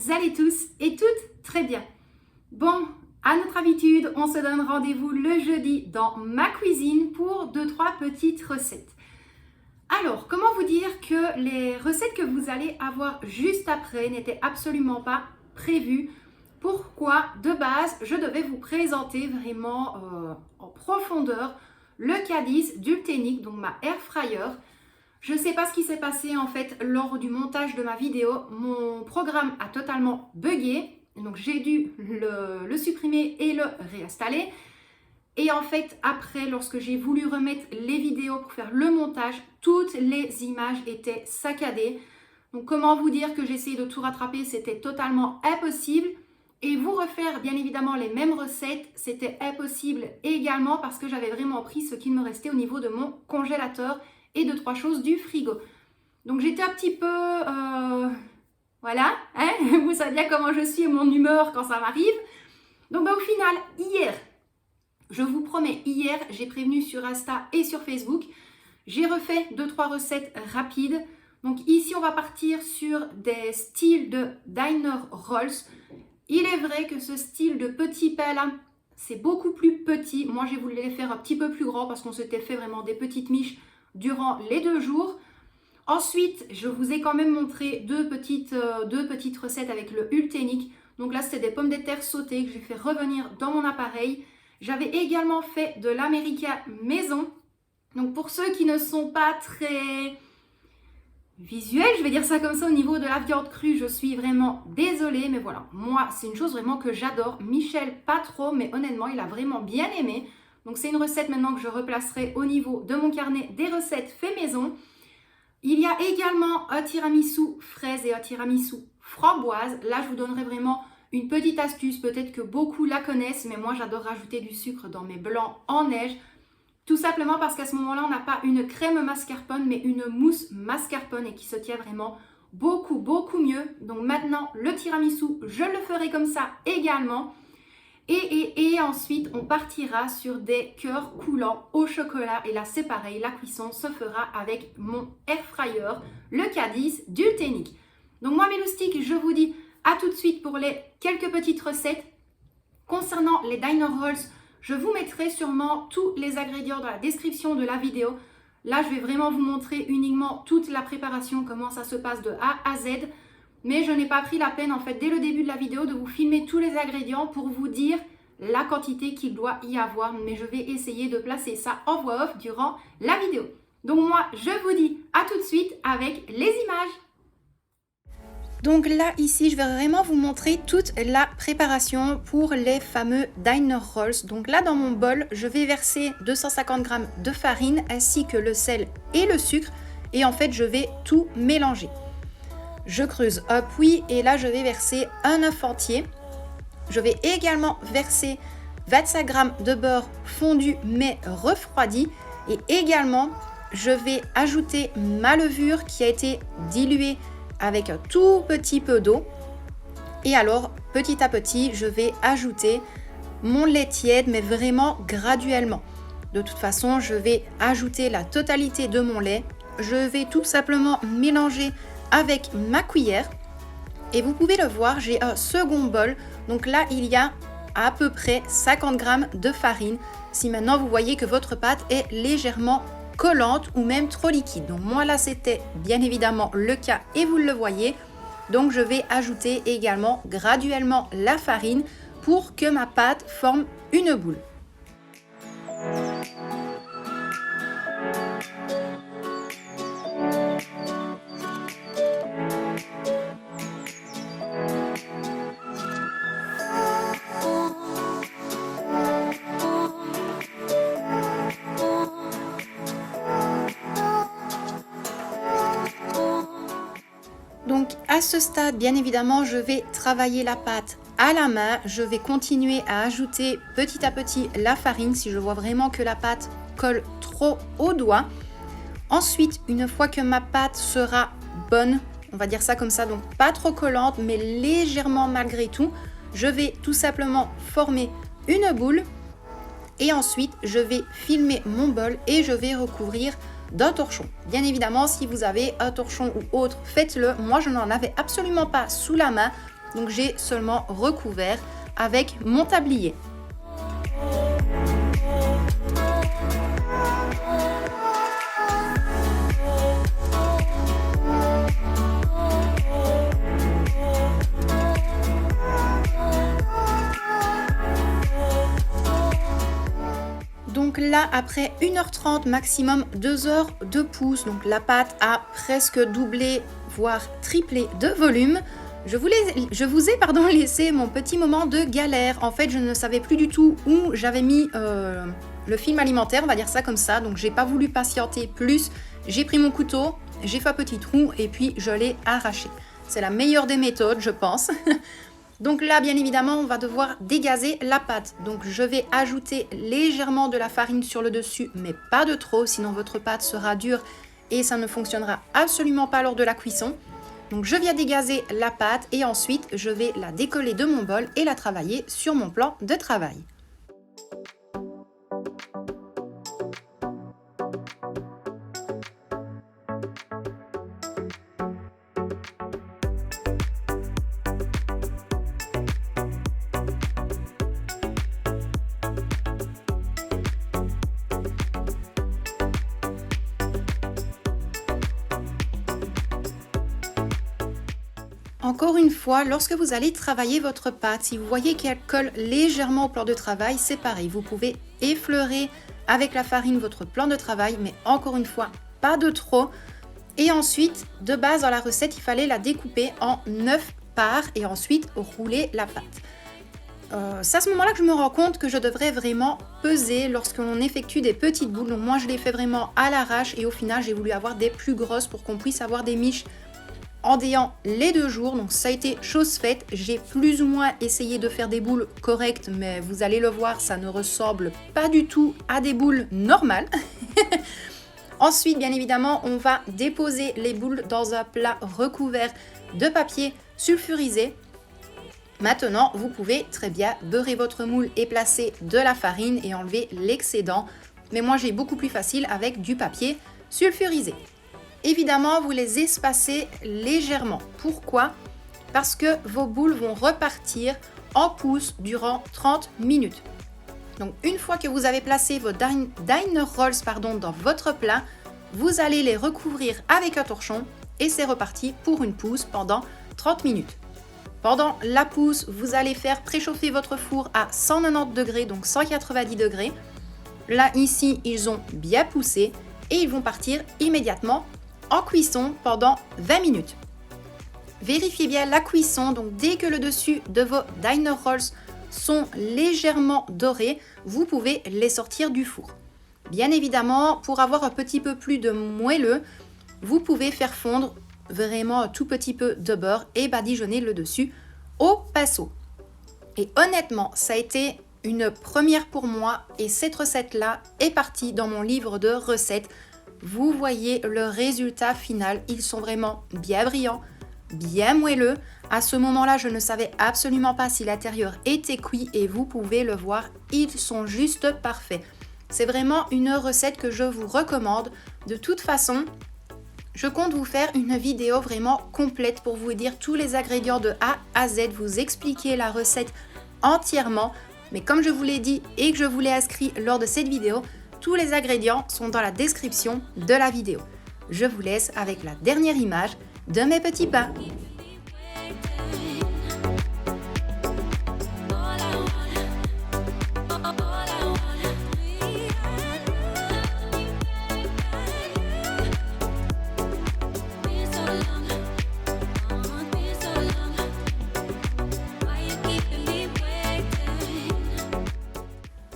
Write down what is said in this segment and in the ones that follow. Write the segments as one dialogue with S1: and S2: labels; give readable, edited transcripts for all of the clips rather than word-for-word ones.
S1: allez tous et toutes très bien. Bon, à notre habitude, on se donne rendez-vous le jeudi dans ma cuisine pour 2-3 petites recettes. Alors, comment vous dire que les recettes que vous allez avoir juste après n'étaient absolument pas prévues. Pourquoi? De base, je devais vous présenter vraiment en profondeur le K10 d'Ultenic, donc ma air fryer. Je ne sais pas ce qui s'est passé en fait lors du montage de ma vidéo. Mon programme a totalement bugué. Donc j'ai dû le supprimer et le réinstaller. Et en fait, après, lorsque j'ai voulu remettre les vidéos pour faire le montage, toutes les images étaient saccadées. Donc comment vous dire que j'ai essayé de tout rattraper, c'était totalement impossible. Et vous refaire bien évidemment les mêmes recettes, c'était impossible également parce que j'avais vraiment pris ce qu'il me restait au niveau de mon congélateur et 2-3 choses du frigo. Donc j'étais un petit peu... voilà, hein, vous savez bien comment je suis et mon humeur quand ça m'arrive. Donc au final, hier, je vous promets, hier, j'ai prévenu sur Insta et sur Facebook. J'ai refait 2-3 recettes rapides. Donc ici, on va partir sur des styles de diner rolls. Il est vrai que ce style de petit pain là, c'est beaucoup plus petit. Moi, j'ai voulu les faire un petit peu plus grand parce qu'on s'était fait vraiment des petites miches durant les 2 jours. Ensuite, je vous ai quand même montré deux petites recettes avec le Ultenic. Donc là, c'était des pommes de terre sautées que j'ai fait revenir dans mon appareil. J'avais également fait de l'America maison. Donc pour ceux qui ne sont pas très visuels, je vais dire ça comme ça, au niveau de la viande crue, je suis vraiment désolée. Mais voilà, moi, c'est une chose vraiment que j'adore. Michel, pas trop, mais honnêtement, il a vraiment bien aimé. Donc c'est une recette maintenant que je replacerai au niveau de mon carnet des recettes fait maison. Il y a également un tiramisu fraise et un tiramisu framboise. Là, je vous donnerai vraiment une petite astuce. Peut-être que beaucoup la connaissent, mais moi, j'adore rajouter du sucre dans mes blancs en neige. Tout simplement parce qu'à ce moment-là, on n'a pas une crème mascarpone, mais une mousse mascarpone et qui se tient vraiment beaucoup, beaucoup mieux. Donc maintenant, le tiramisu, je le ferai comme ça également. Et ensuite, on partira sur des cœurs coulants au chocolat. Et là, c'est pareil, la cuisson se fera avec mon air fryer, le K10 d'Ultenic. Donc moi, mes loustiques, je vous dis à tout de suite pour les quelques petites recettes. Concernant les diner rolls, je vous mettrai sûrement tous les ingrédients dans la description de la vidéo. Là, je vais vraiment vous montrer uniquement toute la préparation, comment ça se passe de A à Z. Mais je n'ai pas pris la peine en fait dès le début de la vidéo de vous filmer tous les ingrédients pour vous dire la quantité qu'il doit y avoir. Mais je vais essayer de placer ça en voix off durant la vidéo. Donc moi, je vous dis à tout de suite avec les images. Donc là, ici, je vais vraiment vous montrer toute la préparation pour les fameux diner rolls. Donc là, dans mon bol, je vais verser 250 g de farine ainsi que le sel et le sucre. Et en fait, je vais tout mélanger. Je creuse un puits et là, je vais verser un œuf entier. Je vais également verser 25 g de beurre fondu mais refroidi. Et également, je vais ajouter ma levure qui a été diluée avec un tout petit peu d'eau. Et alors, petit à petit, je vais ajouter mon lait tiède, mais vraiment graduellement. De toute façon, je vais ajouter la totalité de mon lait. Je vais tout simplement mélanger avec ma cuillère. Et vous pouvez le voir, j'ai un second bol. Donc là, il y a à peu près 50 g de farine. Si maintenant vous voyez que votre pâte est légèrement collante ou même trop liquide. Donc moi là, c'était bien évidemment le cas et vous le voyez. Donc je vais ajouter également graduellement la farine pour que ma pâte forme une boule. Donc à ce stade, bien évidemment, je vais travailler la pâte à la main. Je vais continuer à ajouter petit à petit la farine si je vois vraiment que la pâte colle trop au doigt. Ensuite, une fois que ma pâte sera bonne, on va dire ça comme ça, donc pas trop collante, mais légèrement malgré tout, je vais tout simplement former une boule. Et ensuite, je vais filmer mon bol et je vais recouvrir d'un torchon. Bien évidemment, si vous avez un torchon ou autre, faites-le. Moi, je n'en avais absolument pas sous la main. Donc j'ai seulement recouvert avec mon tablier. Donc là, après 1h30, maximum 2 heures de pousse, donc la pâte a presque doublé, voire triplé de volume. Je vous ai laissé mon petit moment de galère. En fait, je ne savais plus du tout où j'avais mis le film alimentaire, on va dire ça comme ça. Donc, j'ai pas voulu patienter plus. J'ai pris mon couteau, j'ai fait un petit trou et puis je l'ai arraché. C'est la meilleure des méthodes, je pense. Donc là, bien évidemment, on va devoir dégazer la pâte. Donc je vais ajouter légèrement de la farine sur le dessus, mais pas de trop, sinon votre pâte sera dure et ça ne fonctionnera absolument pas lors de la cuisson. Donc je viens dégazer la pâte et ensuite je vais la décoller de mon bol et la travailler sur mon plan de travail. Encore une fois, lorsque vous allez travailler votre pâte, si vous voyez qu'elle colle légèrement au plan de travail, c'est pareil. Vous pouvez effleurer avec la farine votre plan de travail, mais encore une fois, pas de trop. Et ensuite, de base dans la recette, il fallait la découper en 9 parts et ensuite rouler la pâte. C'est à ce moment-là que je me rends compte que je devrais vraiment peser lorsque l'on effectue des petites boules. Donc moi, je les fais vraiment à l'arrache et au final, j'ai voulu avoir des plus grosses pour qu'on puisse avoir des miches en déant les 2 jours. Donc ça a été chose faite. J'ai plus ou moins essayé de faire des boules correctes, mais vous allez le voir, ça ne ressemble pas du tout à des boules normales. Ensuite, bien évidemment, on va déposer les boules dans un plat recouvert de papier sulfurisé. Maintenant, vous pouvez très bien beurrer votre moule et placer de la farine et enlever l'excédent. Mais moi, j'ai beaucoup plus facile avec du papier sulfurisé. Évidemment, vous les espacez légèrement. Pourquoi ? Parce que vos boules vont repartir en pousse durant 30 minutes. Donc, une fois que vous avez placé vos diner rolls dans votre plat, vous allez les recouvrir avec un torchon et c'est reparti pour une pousse pendant 30 minutes. Pendant la pousse, vous allez faire préchauffer votre four à 190 degrés, donc 190 degrés. Là, ici, ils ont bien poussé et ils vont partir immédiatement en cuisson pendant 20 minutes. Vérifiez bien la cuisson, donc dès que le dessus de vos diner rolls sont légèrement dorés, vous pouvez les sortir du four. Bien évidemment, pour avoir un petit peu plus de moelleux, vous pouvez faire fondre vraiment un tout petit peu de beurre et badigeonner le dessus au pinceau. Et honnêtement, ça a été une première pour moi et cette recette-là est partie dans mon livre de recettes. Vous voyez le résultat final, ils sont vraiment bien brillants, bien moelleux. À ce moment-là, je ne savais absolument pas si l'intérieur était cuit et vous pouvez le voir, ils sont juste parfaits. C'est vraiment une recette que je vous recommande. De toute façon, je compte vous faire une vidéo vraiment complète pour vous dire tous les ingrédients de A à Z, vous expliquer la recette entièrement. Mais comme je vous l'ai dit et que je vous l'ai inscrit lors de cette vidéo, tous les ingrédients sont dans la description de la vidéo. Je vous laisse avec la dernière image de mes petits pains.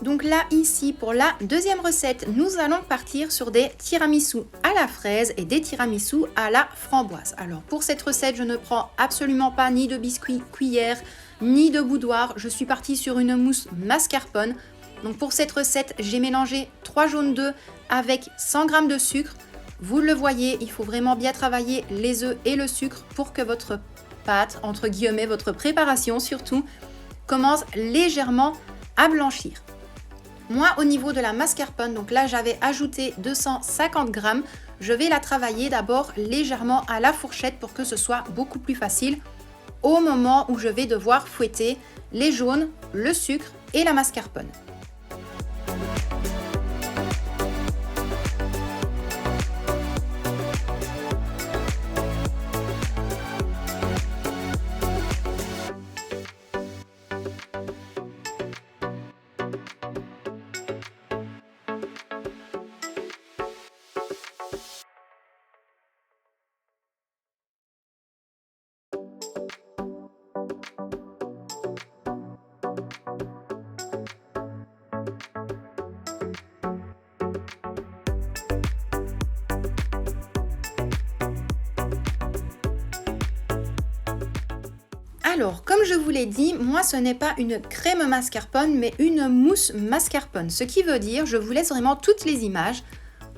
S1: Donc là, ici, pour la deuxième recette, nous allons partir sur des tiramisu à la fraise et des tiramisu à la framboise. Alors pour cette recette, je ne prends absolument pas ni de biscuit cuillère, ni de boudoir. Je suis partie sur une mousse mascarpone. Donc pour cette recette, j'ai mélangé 3 jaunes d'œufs avec 100 g de sucre. Vous le voyez, il faut vraiment bien travailler les œufs et le sucre pour que votre pâte, entre guillemets, votre préparation surtout, commence légèrement à blanchir. Moi, au niveau de la mascarpone, donc là, j'avais ajouté 250 g. Je vais la travailler d'abord légèrement à la fourchette pour que ce soit beaucoup plus facile au moment où je vais devoir fouetter les jaunes, le sucre et la mascarpone. Alors, comme je vous l'ai dit, moi ce n'est pas une crème mascarpone, mais une mousse mascarpone. Ce qui veut dire, je vous laisse vraiment toutes les images.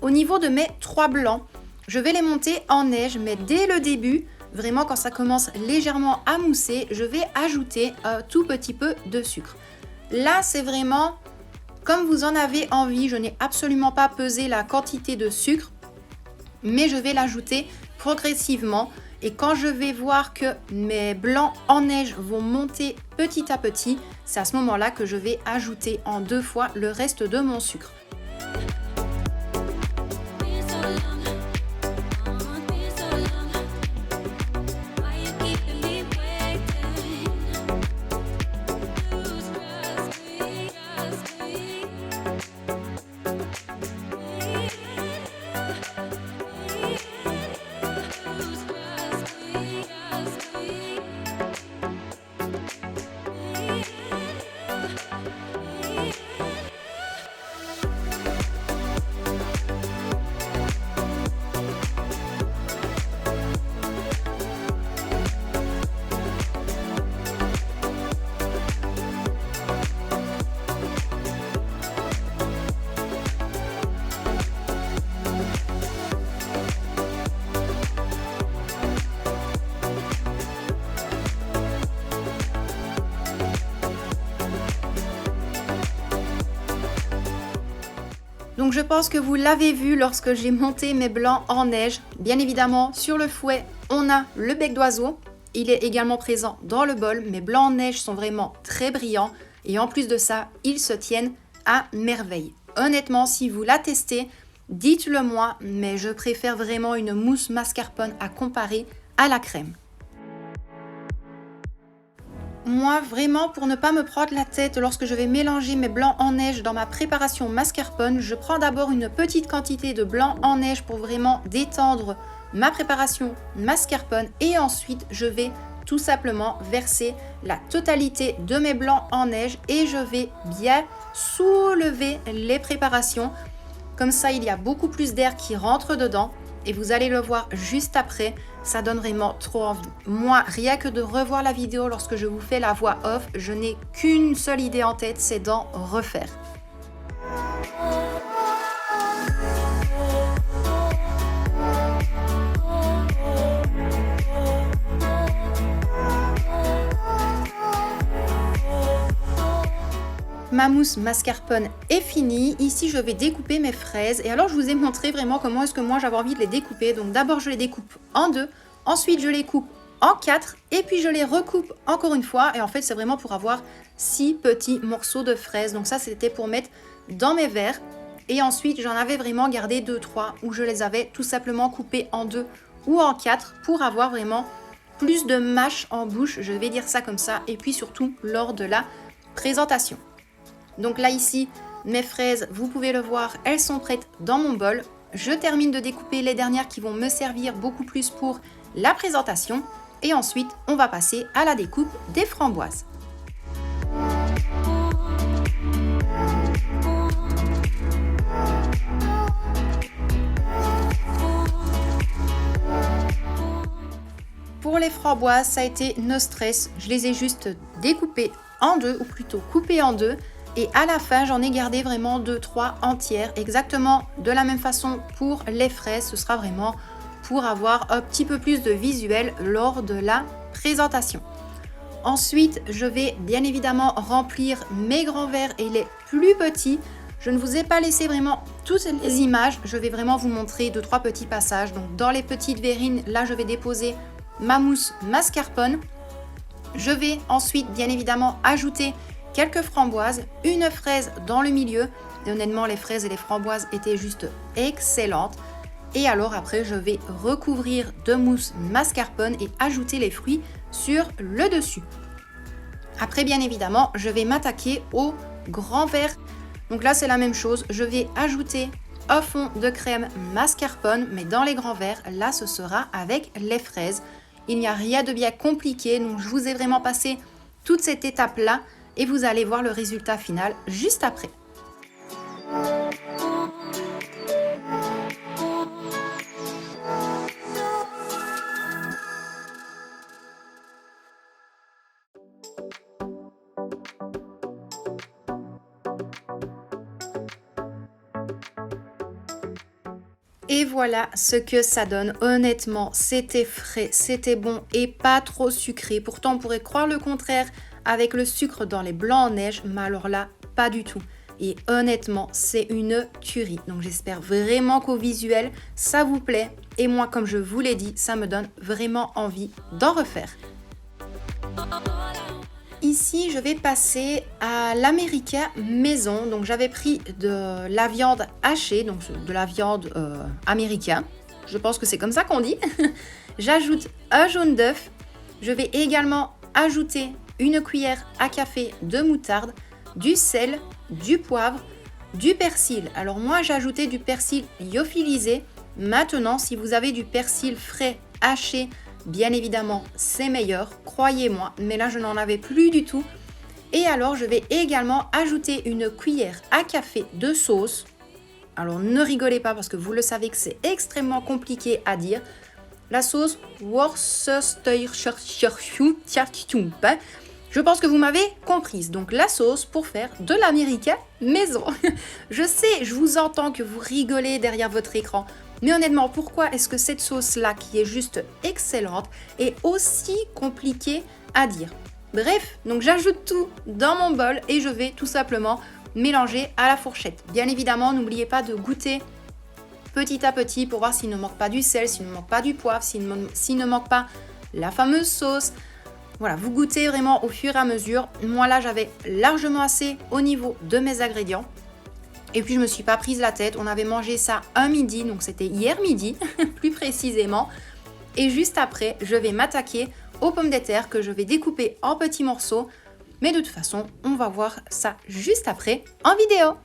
S1: Au niveau de mes 3 blancs, je vais les monter en neige, mais dès le début, vraiment quand ça commence légèrement à mousser, je vais ajouter un tout petit peu de sucre. Là, c'est vraiment comme vous en avez envie. Je n'ai absolument pas pesé la quantité de sucre, mais je vais l'ajouter progressivement. Et quand je vais voir que mes blancs en neige vont monter petit à petit, c'est à ce moment-là que je vais ajouter en 2 fois le reste de mon sucre. Donc je pense que vous l'avez vu lorsque j'ai monté mes blancs en neige. Bien évidemment, sur le fouet, on a le bec d'oiseau. Il est également présent dans le bol. Mes blancs en neige sont vraiment très brillants. Et en plus de ça, ils se tiennent à merveille. Honnêtement, si vous la testez, dites-le moi. Mais je préfère vraiment une mousse mascarpone à comparer à la crème. Moi, vraiment, pour ne pas me prendre la tête lorsque je vais mélanger mes blancs en neige dans ma préparation mascarpone, je prends d'abord une petite quantité de blanc en neige pour vraiment détendre ma préparation mascarpone et ensuite je vais tout simplement verser la totalité de mes blancs en neige et je vais bien soulever les préparations. Comme ça, il y a beaucoup plus d'air qui rentre dedans. Et vous allez le voir juste après, ça donne vraiment trop envie. Moi, rien que de revoir la vidéo lorsque je vous fais la voix off, je n'ai qu'une seule idée en tête, c'est d'en refaire. Ma mousse mascarpone est finie. Ici, je vais découper mes fraises. Et alors, je vous ai montré vraiment comment est-ce que moi j'avais envie de les découper. Donc d'abord, je les découpe en 2. Ensuite, je les coupe en 4. Et puis, je les recoupe encore une fois. Et en fait, c'est vraiment pour avoir 6 petits morceaux de fraises. Donc ça, c'était pour mettre dans mes verres. Et ensuite, j'en avais vraiment gardé 2-3 où je les avais tout simplement coupés en 2 ou en 4 pour avoir vraiment plus de mâche en bouche. Je vais dire ça comme ça. Et puis surtout, lors de la présentation. Donc là ici, mes fraises, vous pouvez le voir, elles sont prêtes dans mon bol. Je termine de découper les dernières qui vont me servir beaucoup plus pour la présentation. Et ensuite, on va passer à la découpe des framboises. Pour les framboises, ça a été no stress. Je les ai juste découpées en 2, ou plutôt coupées en 2. Et à la fin, j'en ai gardé vraiment 2-3 entières, exactement de la même façon pour les fraises. Ce sera vraiment pour avoir un petit peu plus de visuel lors de la présentation. Ensuite, je vais bien évidemment remplir mes grands verres et les plus petits. Je ne vous ai pas laissé vraiment toutes les images. Je vais vraiment vous montrer 2-3 petits passages. Donc dans les petites verrines, là je vais déposer ma mousse mascarpone. Je vais ensuite bien évidemment ajouter quelques framboises, une fraise dans le milieu. Et honnêtement, les fraises et les framboises étaient juste excellentes. Et alors après, je vais recouvrir de mousse mascarpone et ajouter les fruits sur le dessus. Après, bien évidemment, je vais m'attaquer au grand verre. Donc là, c'est la même chose. Je vais ajouter un fond de crème mascarpone, mais dans les grands verres, là, ce sera avec les fraises. Il n'y a rien de bien compliqué, donc je vous ai vraiment passé toute cette étape-là et vous allez voir le résultat final juste après. Et voilà ce que ça donne. Honnêtement, c'était frais, c'était bon et pas trop sucré. Pourtant, on pourrait croire le contraire avec le sucre dans les blancs en neige, mais alors là, pas du tout. Et honnêtement, c'est une tuerie. Donc j'espère vraiment qu'au visuel, ça vous plaît. Et moi, comme je vous l'ai dit, ça me donne vraiment envie d'en refaire. Ici, je vais passer à l'américain maison. Donc, j'avais pris de la viande hachée, donc de la viande américaine. Je pense que c'est comme ça qu'on dit. J'ajoute un jaune d'œuf. Je vais également ajouter une cuillère à café de moutarde, du sel, du poivre, du persil. Alors moi, j'ai ajouté du persil lyophilisé. Maintenant, si vous avez du persil frais haché, bien évidemment, c'est meilleur, croyez-moi, mais là, je n'en avais plus du tout. Et alors, je vais également ajouter une cuillère à café de sauce. Alors, ne rigolez pas parce que vous le savez que c'est extrêmement compliqué à dire. La sauce Worcestershire. Je pense que vous m'avez comprise. Donc, la sauce pour faire de l'américain maison. Je sais, je vous entends que vous rigolez derrière votre écran. Mais honnêtement, pourquoi est-ce que cette sauce-là, qui est juste excellente, est aussi compliquée à dire? Bref, donc j'ajoute tout dans mon bol et je vais tout simplement mélanger à la fourchette. Bien évidemment, n'oubliez pas de goûter petit à petit pour voir s'il ne manque pas du sel, s'il ne manque pas du poivre, s'il ne manque pas la fameuse sauce. Voilà, vous goûtez vraiment au fur et à mesure. Moi là, j'avais largement assez au niveau de mes ingrédients. Et puis je me suis pas prise la tête, on avait mangé ça un midi, donc c'était hier midi, plus précisément. Et juste après, je vais m'attaquer aux pommes de terre que je vais découper en petits morceaux. Mais de toute façon, on va voir ça juste après en vidéo.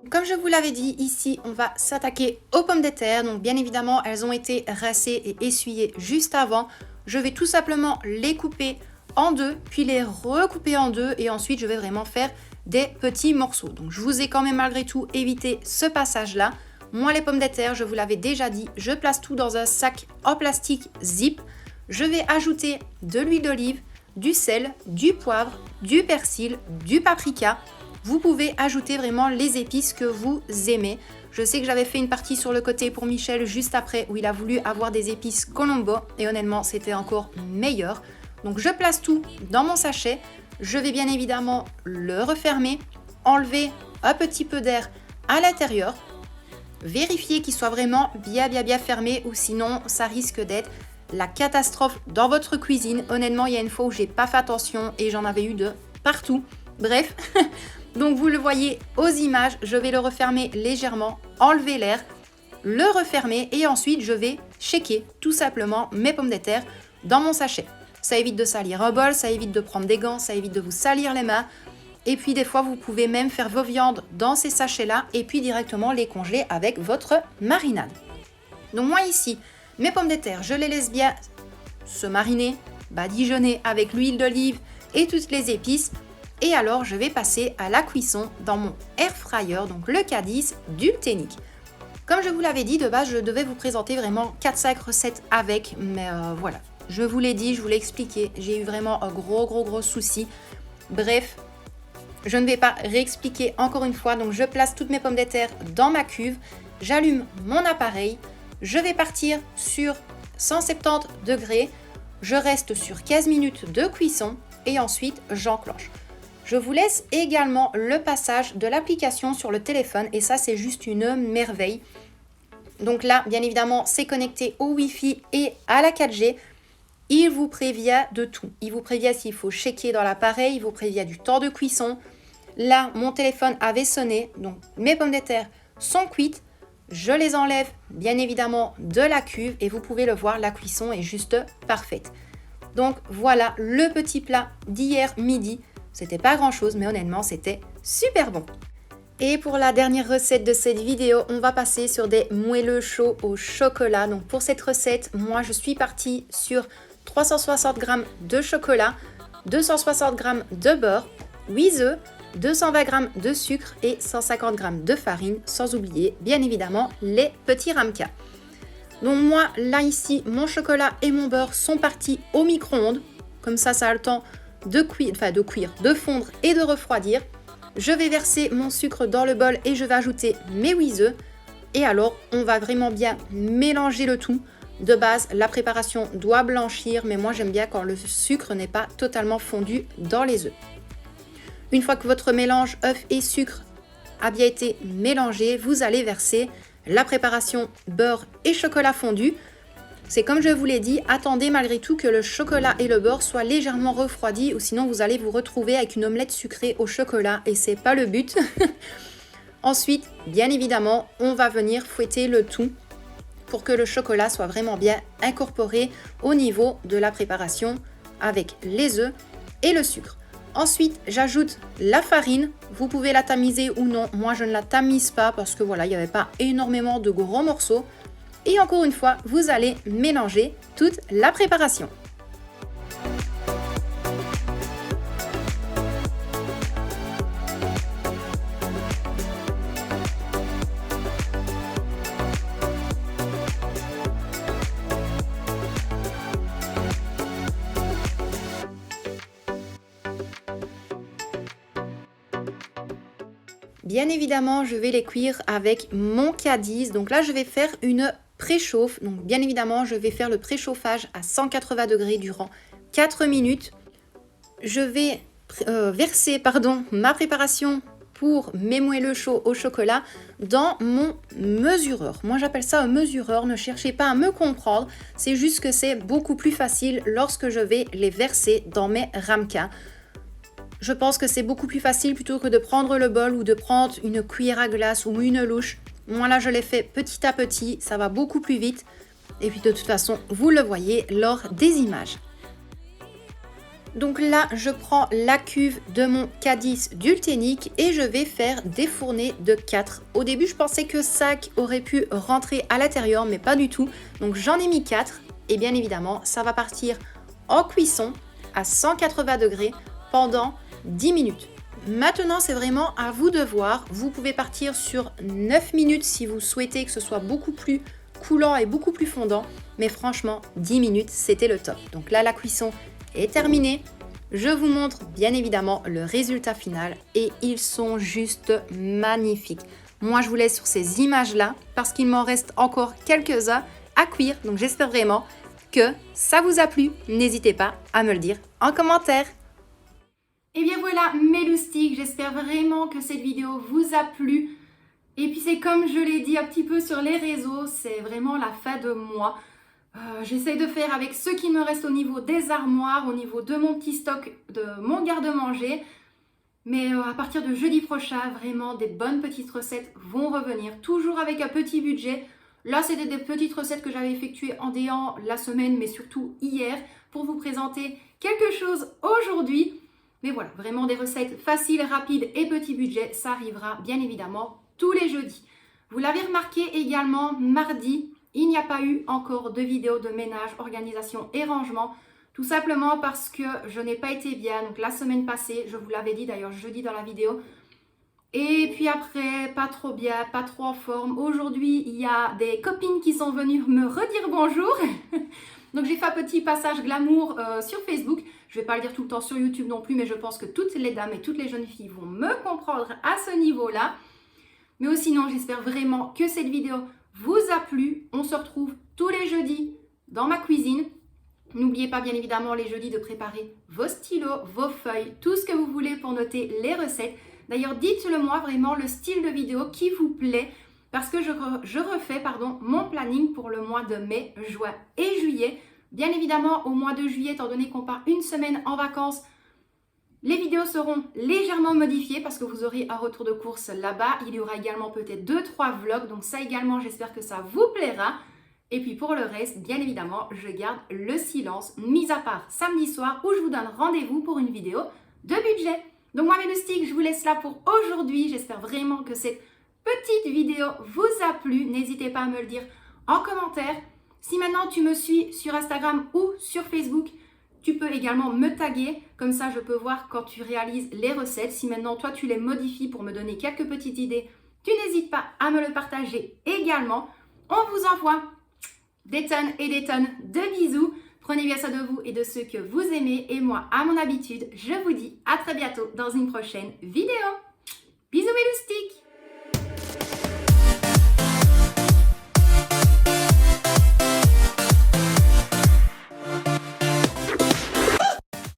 S1: Comme je vous l'avais dit, ici, on va s'attaquer aux pommes de terre. Donc, bien évidemment, elles ont été rincées et essuyées juste avant. Je vais tout simplement les couper en deux, puis les recouper en deux. Et ensuite, je vais vraiment faire des petits morceaux. Donc, je vous ai quand même malgré tout évité ce passage-là. Moi, les pommes de terre, je vous l'avais déjà dit, je place tout dans un sac en plastique zip. Je vais ajouter de l'huile d'olive, du sel, du poivre, du persil, du paprika. Vous pouvez ajouter vraiment les épices que vous aimez. Je sais que j'avais fait une partie sur le côté pour Michel juste après où il a voulu avoir des épices Colombo et honnêtement c'était encore meilleur. Donc je place tout dans mon sachet. Je vais bien évidemment le refermer, enlever un petit peu d'air à l'intérieur. Vérifiez qu'il soit vraiment bien fermé ou sinon ça risque d'être la catastrophe dans votre cuisine. Honnêtement, il y a une fois où j'ai pas fait attention et j'en avais eu de partout. Bref, donc vous le voyez aux images, je vais le refermer légèrement, enlever l'air, le refermer et ensuite je vais shaker tout simplement mes pommes de terre dans mon sachet. Ça évite de salir un bol, ça évite de prendre des gants, ça évite de vous salir les mains. Et puis des fois, vous pouvez même faire vos viandes dans ces sachets-là et puis directement les congeler avec votre marinade. Donc moi ici, mes pommes de terre, je les laisse bien se mariner, badigeonner avec l'huile d'olive et toutes les épices. Et alors, je vais passer à la cuisson dans mon air fryer, donc le K10 d'Ultenic. Comme je vous l'avais dit, de base, je devais vous présenter vraiment 4-5 recettes avec, mais voilà. Je vous l'ai dit, je vous l'ai expliqué, j'ai eu vraiment un gros souci. Bref, je ne vais pas réexpliquer encore une fois, donc je place toutes mes pommes de terre dans ma cuve, j'allume mon appareil, je vais partir sur 170 degrés, je reste sur 15 minutes de cuisson et ensuite j'enclenche. Je vous laisse également le passage de l'application sur le téléphone et ça, c'est juste une merveille. Donc là, bien évidemment, c'est connecté au Wi-Fi et à la 4G. Il vous prévient de tout. Il vous prévient s'il faut checker dans l'appareil, il vous prévient du temps de cuisson. Là, mon téléphone avait sonné, donc mes pommes de terre sont cuites. Je les enlève bien évidemment de la cuve et vous pouvez le voir, la cuisson est juste parfaite. Donc voilà le petit plat d'hier midi. C'était pas grand chose, mais honnêtement, c'était super bon. Et pour la dernière recette de cette vidéo, on va passer sur des moelleux chauds au chocolat. Donc pour cette recette, moi je suis partie sur 360 g de chocolat, 260 g de beurre, 8 œufs, 220 g de sucre et 150 g de farine, sans oublier bien évidemment les petits ramequins. Donc moi là ici, mon chocolat et mon beurre sont partis au micro-ondes. Comme ça a le temps de cuire, de fondre et de refroidir. Je vais verser mon sucre dans le bol et je vais ajouter mes 8 œufs. Et alors, on va vraiment bien mélanger le tout. De base, la préparation doit blanchir, mais moi j'aime bien quand le sucre n'est pas totalement fondu dans les œufs. Une fois que votre mélange œuf et sucre a bien été mélangé, vous allez verser la préparation beurre et chocolat fondu. C'est comme je vous l'ai dit, attendez malgré tout que le chocolat et le beurre soient légèrement refroidis ou sinon vous allez vous retrouver avec une omelette sucrée au chocolat et c'est pas le but. Ensuite, bien évidemment, on va venir fouetter le tout pour que le chocolat soit vraiment bien incorporé au niveau de la préparation avec les œufs et le sucre. Ensuite, j'ajoute la farine. Vous pouvez la tamiser ou non. Moi, je ne la tamise pas parce que voilà, il n'y avait pas énormément de gros morceaux. Et encore une fois, vous allez mélanger toute la préparation. Bien évidemment, je vais les cuire avec mon Cadiz. Donc là, je vais faire une préchauffe. Donc bien évidemment, je vais faire le préchauffage à 180 degrés durant 4 minutes. Je vais verser ma préparation pour mes moelleux chauds au chocolat dans mon mesureur. Moi, j'appelle ça un mesureur. Ne cherchez pas à me comprendre. C'est juste que c'est beaucoup plus facile lorsque je vais les verser dans mes ramequins. Je pense que c'est beaucoup plus facile plutôt que de prendre le bol ou de prendre une cuillère à glace ou une louche. Moi là je l'ai fait petit à petit, ça va beaucoup plus vite. Et puis de toute façon, vous le voyez lors des images. Donc là, je prends la cuve de mon Cadiz d'Ultenic et je vais faire des fournées de 4. Au début, je pensais que 5 aurait pu rentrer à l'intérieur, mais pas du tout. Donc j'en ai mis 4 et bien évidemment, ça va partir en cuisson à 180 degrés pendant 10 minutes. Maintenant, c'est vraiment à vous de voir. Vous pouvez partir sur 9 minutes si vous souhaitez que ce soit beaucoup plus coulant et beaucoup plus fondant. Mais franchement, 10 minutes, c'était le top. Donc là, la cuisson est terminée. Je vous montre bien évidemment le résultat final et ils sont juste magnifiques. Moi, je vous laisse sur ces images-là parce qu'il m'en reste encore quelques-uns à cuire. Donc j'espère vraiment que ça vous a plu. N'hésitez pas à me le dire en commentaire. Et bien voilà mes loustiques, j'espère vraiment que cette vidéo vous a plu. Et puis c'est comme je l'ai dit un petit peu sur les réseaux, c'est vraiment la fin de mois. J'essaie de faire avec ce qui me reste au niveau des armoires, au niveau de mon petit stock, de mon garde-manger. Mais à partir de jeudi prochain, vraiment des bonnes petites recettes vont revenir, toujours avec un petit budget. Là, c'était des petites recettes que j'avais effectuées en déant la semaine, mais surtout hier, pour vous présenter quelque chose aujourd'hui. Mais voilà, vraiment des recettes faciles, rapides et petit budget, ça arrivera bien évidemment tous les jeudis. Vous l'avez remarqué également, mardi, il n'y a pas eu encore de vidéo de ménage, organisation et rangement. Tout simplement parce que je n'ai pas été bien. Donc la semaine passée, je vous l'avais dit d'ailleurs jeudi dans la vidéo. Et puis après, pas trop bien, pas trop en forme. Aujourd'hui, il y a des copines qui sont venues me redire bonjour. Donc j'ai fait un petit passage glamour sur Facebook. Je ne vais pas le dire tout le temps sur YouTube non plus, mais je pense que toutes les dames et toutes les jeunes filles vont me comprendre à ce niveau-là. Mais sinon, j'espère vraiment que cette vidéo vous a plu. On se retrouve tous les jeudis dans ma cuisine N'oubliez pas bien évidemment les jeudis de préparer vos stylos, vos feuilles, tout ce que vous voulez pour noter les recettes. D'ailleurs, dites-le moi vraiment le style de vidéo qui vous plaît parce que je refais mon planning pour le mois de mai, juin et juillet. Bien évidemment, au mois de juillet, étant donné qu'on part une semaine en vacances, les vidéos seront légèrement modifiées parce que vous aurez un retour de course là-bas. Il y aura également peut-être 2-3 vlogs, donc ça également, j'espère que ça vous plaira. Et puis pour le reste, bien évidemment, je garde le silence, mis à part samedi soir où je vous donne rendez-vous pour une vidéo de budget. Donc moi mes loustiques, je vous laisse là pour aujourd'hui. J'espère vraiment que cette petite vidéo vous a plu. N'hésitez pas à me le dire en commentaire. Si maintenant tu me suis sur Instagram ou sur Facebook, tu peux également me taguer. Comme ça, je peux voir quand tu réalises les recettes. Si maintenant toi tu les modifies pour me donner quelques petites idées, tu n'hésites pas à me le partager également. On vous envoie des tonnes et des tonnes de bisous. Prenez bien soin de vous et de ceux que vous aimez. Et moi, à mon habitude, je vous dis à très bientôt dans une prochaine vidéo. Bisous mes loustiques!